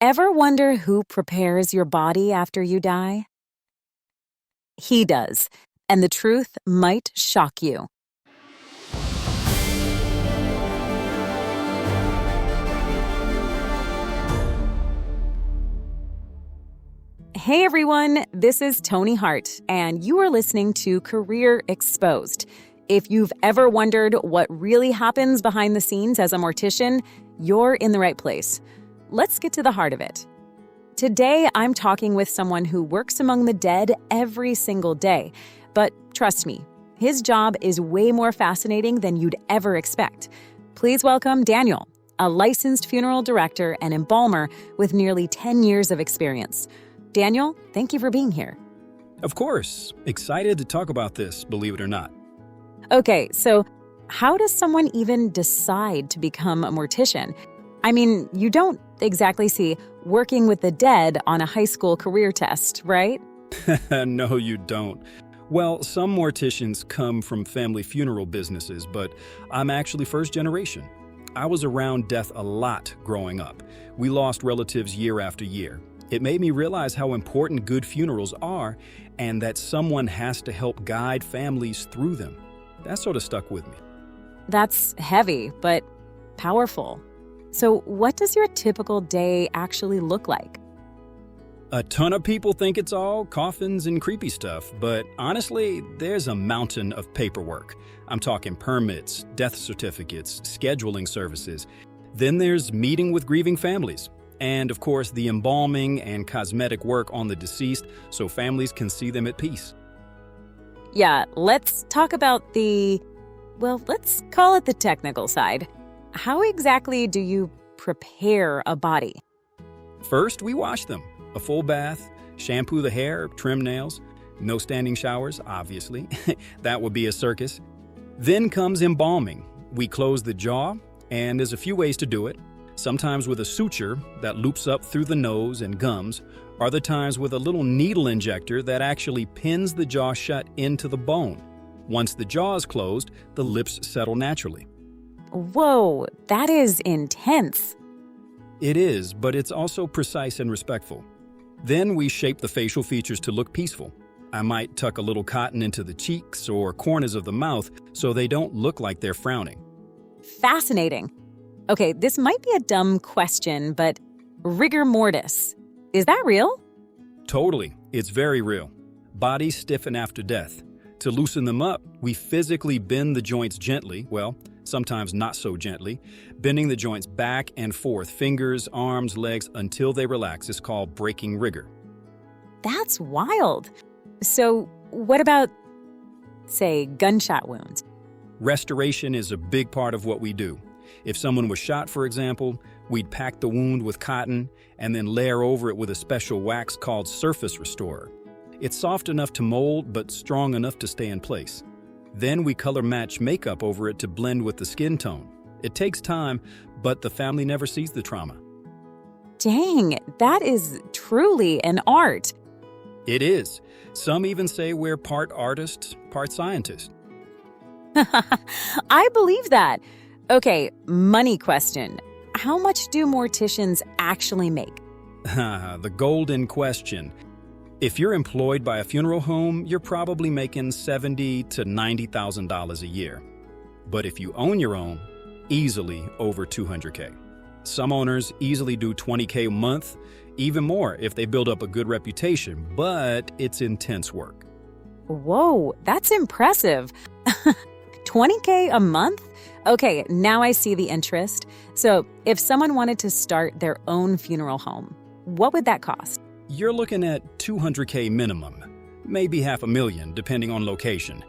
Ever wonder who prepares your body after you die? He does, and the truth might shock you. Hey everyone, this is Toni Hart, and you are listening to Career Exposed. If you've ever wondered what really happens behind the scenes as a mortician, you're in the right place. Let's get to the heart of it. Today, I'm talking with someone who works among the dead every single day. But trust me, his job is way more fascinating than you'd ever expect. Please welcome Daniel, a licensed funeral director and embalmer with nearly 10 years of experience. Daniel, thank you for being here. Of course. Excited to talk about this, believe it or not. Okay, so how does someone even decide to become a mortician? I mean, you don't exactly see working with the dead on a high school career test, right? No, you don't. Well, some morticians come from family funeral businesses, but I'm actually first generation. I was around death a lot growing up. We lost relatives year after year. It made me realize how important good funerals are and that someone has to help guide families through them. That sort of stuck with me. That's heavy, but powerful. So what does your typical day actually look like? A ton of people think it's all coffins and creepy stuff, but honestly, there's a mountain of paperwork. I'm talking permits, death certificates, scheduling services. Then there's meeting with grieving families. And of course, the embalming and cosmetic work on the deceased so families can see them at peace. Yeah, let's talk about let's call it the technical side. How exactly do you prepare a body? First, we wash them. A full bath, shampoo the hair, trim nails. No standing showers, obviously. That would be a circus. Then comes embalming. We close the jaw, and there's a few ways to do it. Sometimes with a suture that loops up through the nose and gums, other times with a little needle injector that actually pins the jaw shut into the bone. Once the jaw is closed, the lips settle naturally. Whoa, that is intense. It is, but it's also precise and respectful. Then we shape the facial features to look peaceful. I might tuck a little cotton into the cheeks or corners of the mouth so they don't look like they're frowning. Fascinating. Okay, this might be a dumb question, but rigor mortis, is that real? Totally. It's very real. Bodies stiffen after death. To loosen them up, we physically bend the joints gently, sometimes not so gently, bending the joints back and forth, fingers, arms, legs, until they relax is called breaking rigor. That's wild. So what about, say, gunshot wounds? Restoration is a big part of what we do. If someone was shot, for example, we'd pack the wound with cotton and then layer over it with a special wax called surface restorer. It's soft enough to mold, but strong enough to stay in place. Then we color match makeup over it to blend with the skin tone. It takes time, but the family never sees the trauma. Dang, that is truly an art. It is. Some even say we're part artist, part scientist. I believe that. Okay, money question. How much do morticians actually make? The golden question. If you're employed by a funeral home, you're probably making $70,000 to $90,000 a year. But if you own your own, easily over $200K. Some owners easily do $20K a month, even more if they build up a good reputation, but it's intense work. Whoa, that's impressive. $20K a month? Okay, now I see the interest. So if someone wanted to start their own funeral home, what would that cost? You're looking at $200K minimum, maybe $500,000 depending on location.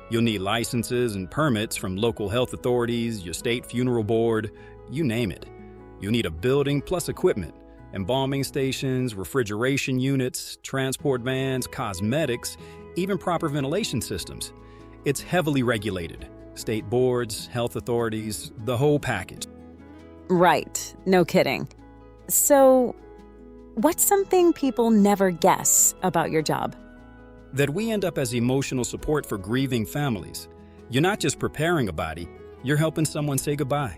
You'll need licenses and permits from local health authorities, your state funeral board, you name it. You'll need a building plus equipment, embalming stations, refrigeration units, transport vans, cosmetics, even proper ventilation systems. It's heavily regulated. State boards, health authorities, the whole package. Right, no kidding. So, what's something people never guess about your job? That we end up as emotional support for grieving families. You're not just preparing a body, you're helping someone say goodbye.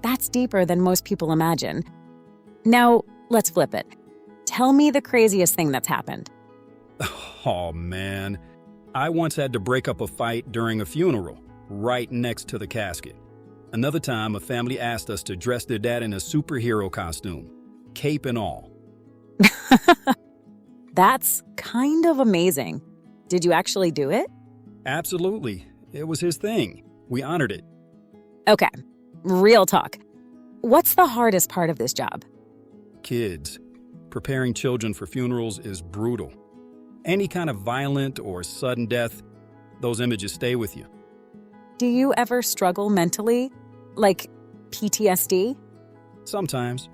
That's deeper than most people imagine. Now, Let's flip it. Tell me the craziest thing that's happened. Oh, man. I once had to break up a fight during a funeral, right next to the casket. Another time, a family asked us to dress their dad in a superhero costume, cape and all. That's kind of amazing. Did you actually do it? Absolutely. It was his thing. We honored it. Okay, real talk. What's the hardest part of this job? Kids. Preparing children for funerals is brutal. Any kind of violent or sudden death, those images stay with you. Do you ever struggle mentally? Like PTSD? Sometimes.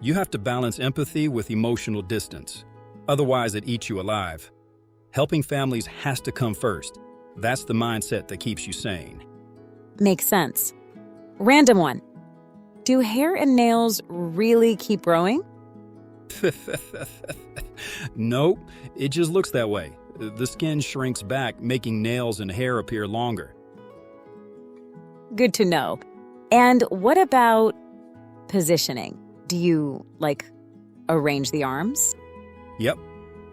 You have to balance empathy with emotional distance. Otherwise, it eats you alive. Helping families has to come first. That's the mindset that keeps you sane. Makes sense. Random one. Do hair and nails really keep growing? Nope, it just looks that way. The skin shrinks back, making nails and hair appear longer. Good to know. And what about positioning? Do you, arrange the arms? Yep.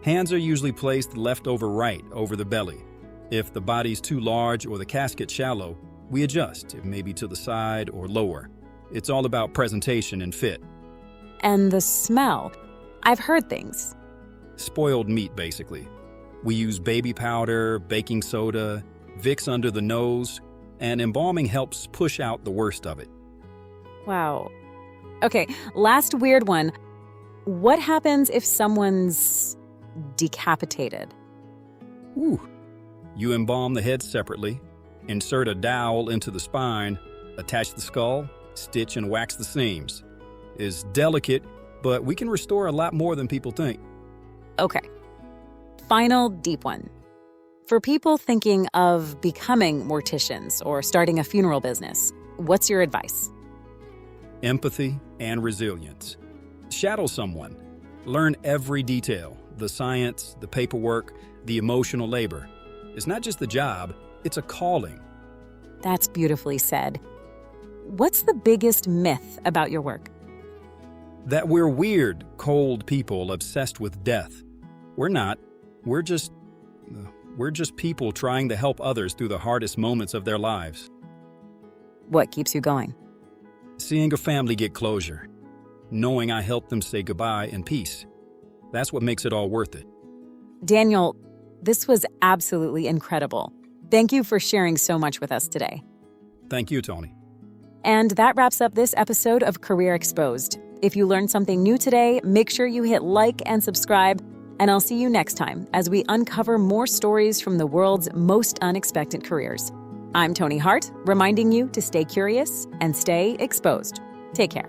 Hands are usually placed left over right over the belly. If the body's too large or the casket shallow, we adjust, maybe to the side or lower. It's all about presentation and fit. And the smell. I've heard things. Spoiled meat, basically. We use baby powder, baking soda, Vicks under the nose, and embalming helps push out the worst of it. Wow. Okay, last weird one. What happens if someone's decapitated? Ooh. You embalm the head separately, insert a dowel into the spine, attach the skull, stitch and wax the seams. It's delicate, but we can restore a lot more than people think. Okay. Final deep one. For people thinking of becoming morticians or starting a funeral business, what's your advice? Empathy and resilience. Shadow someone. Learn every detail, the science, the paperwork, the emotional labor. It's not just a job, it's a calling. That's beautifully said. What's the biggest myth about your work? That we're weird, cold people obsessed with death. We're not. We're just people trying to help others through the hardest moments of their lives. What keeps you going? Seeing a family get closure. Knowing I helped them say goodbye in peace. That's what makes it all worth it. Daniel, this was absolutely incredible. Thank you for sharing so much with us today. Thank you, Toni. And that wraps up this episode of Career Exposed. If you learned something new today, make sure you hit like and subscribe, and I'll see you next time as we uncover more stories from the world's most unexpected careers. I'm Toni Hart, reminding you to stay curious and stay exposed. Take care.